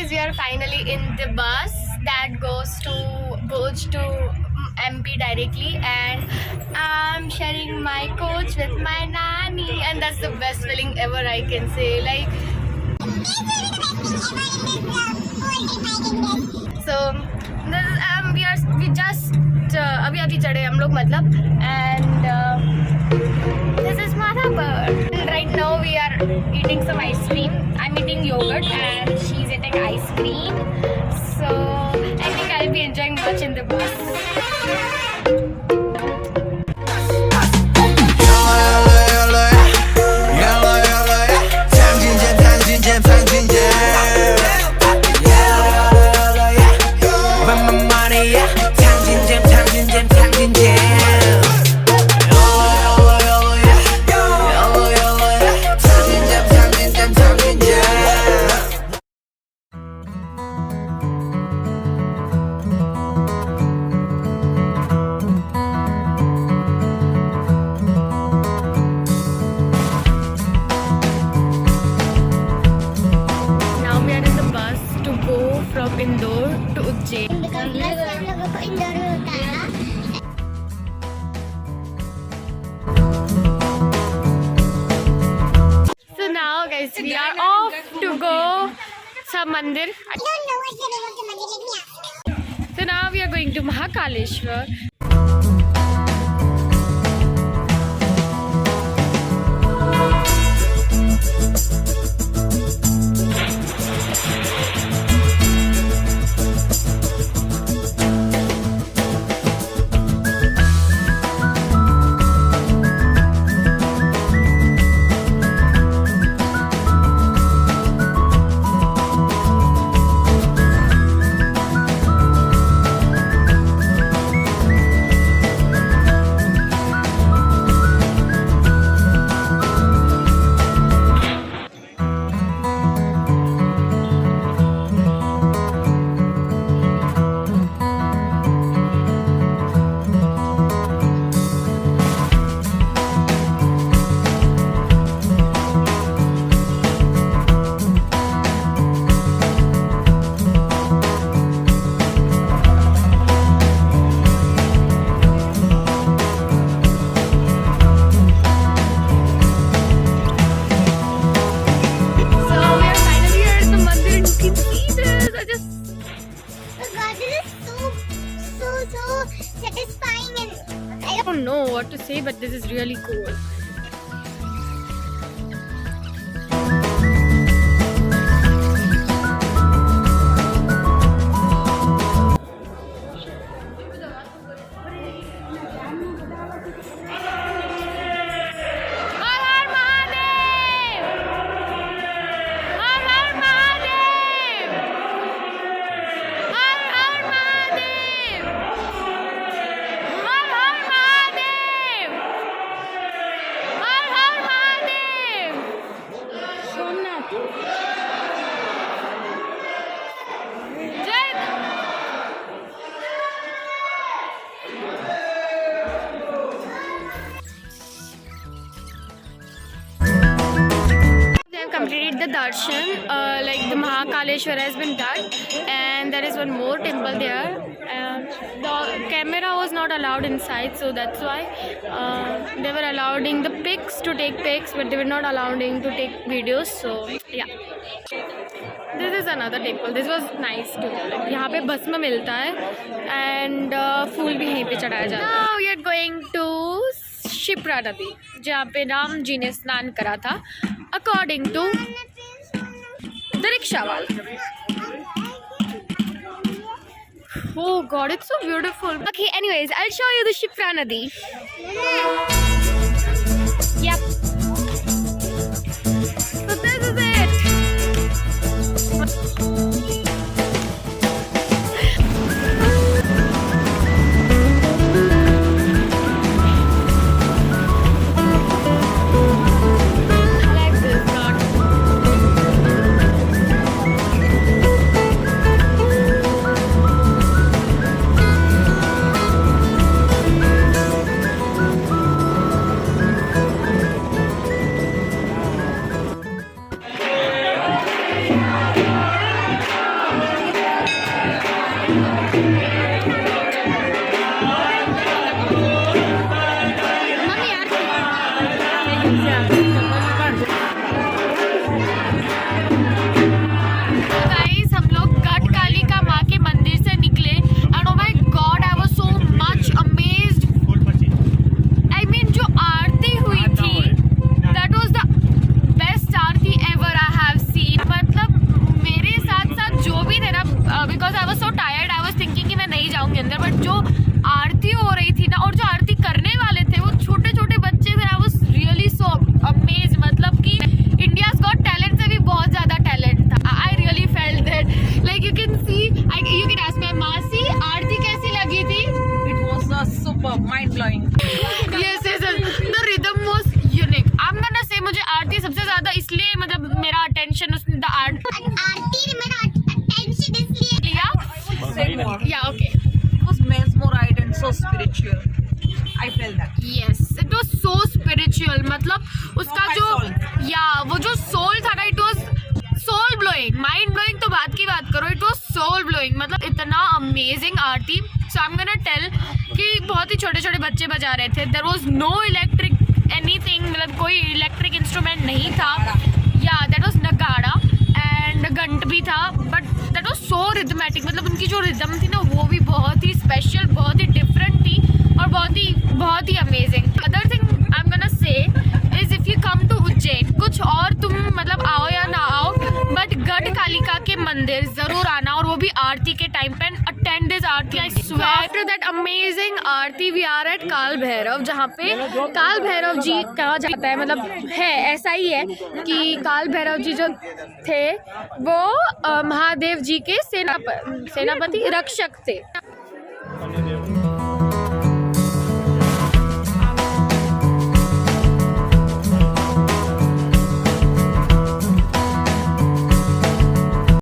guys, we are finally in the bus that goes to MP directly, and I'm sharing my coach with my nanny, and that's the best feeling ever, I can say. Like, so this is, we just अभी चढ़े हम लोग मतलब, and this is Madhabar. Right now we are eating some ice cream. I'm eating yogurt and she's eating ice cream. So I think I'll be enjoying much in the bus. From Indore to Ujjain. So now guys, we are off to go some mandir. So now we are going to Mahakaleshwar. I don't know what to say, but this is really cool. Completed the darshan, like the Mahakaleshwar has been done, and there is one more temple there. The camera was not allowed inside, so that's why they were allowing the pics to take pics, but they were not allowing to take videos. So yeah, this is another temple. This was nice too. Like, यहाँ पे भस्म मिलता है and फूल भी यहीं पे चढ़ाया जाता है. Now we are going to Shipra नदी, जहाँ पे राम जी ने स्नान करा था, according to the rickshawala. Oh god, it's so beautiful. Okay, anyways, I'll show you the Shipra Nadi. Yep. So this is it. spiritual. I felt that. Yes, it was so spiritual. मतलब उसका my जो soul. वो जो soul था ना, it was soul blowing. Mind blowing तो बात की बात करो, it was soul blowing. मतलब इतना amazing Aarti. So I'm gonna tell कि बहुत ही छोटे छोटे बच्चे बजा रहे थे. There was no electric anything, मतलब कोई electric instrument नहीं था. Yeah, that was नगाड़ा and घंट भी था, but that was so rhythmatic. मतलब उनकी जो rhythm थी ना, वो भी बहुत ही special, बहुत ही different थी और बहुत ही amazing. Other thing I'm gonna say is if you come to Ujjain, कुछ और तुम मतलब आओ या ना आओ, but गढ़ कालिका के मंदिर जरूर आना, और वो भी आरती के टाइम पे attend this Aarti. I swear. After that amazing Aarti we are at काल भैरव, जहाँ पे काल भैरव जी कहा जाता है, मतलब है ऐसा ही है कि काल भैरव जी जो थे वो महादेव जी के सेनापति रक्षक थे.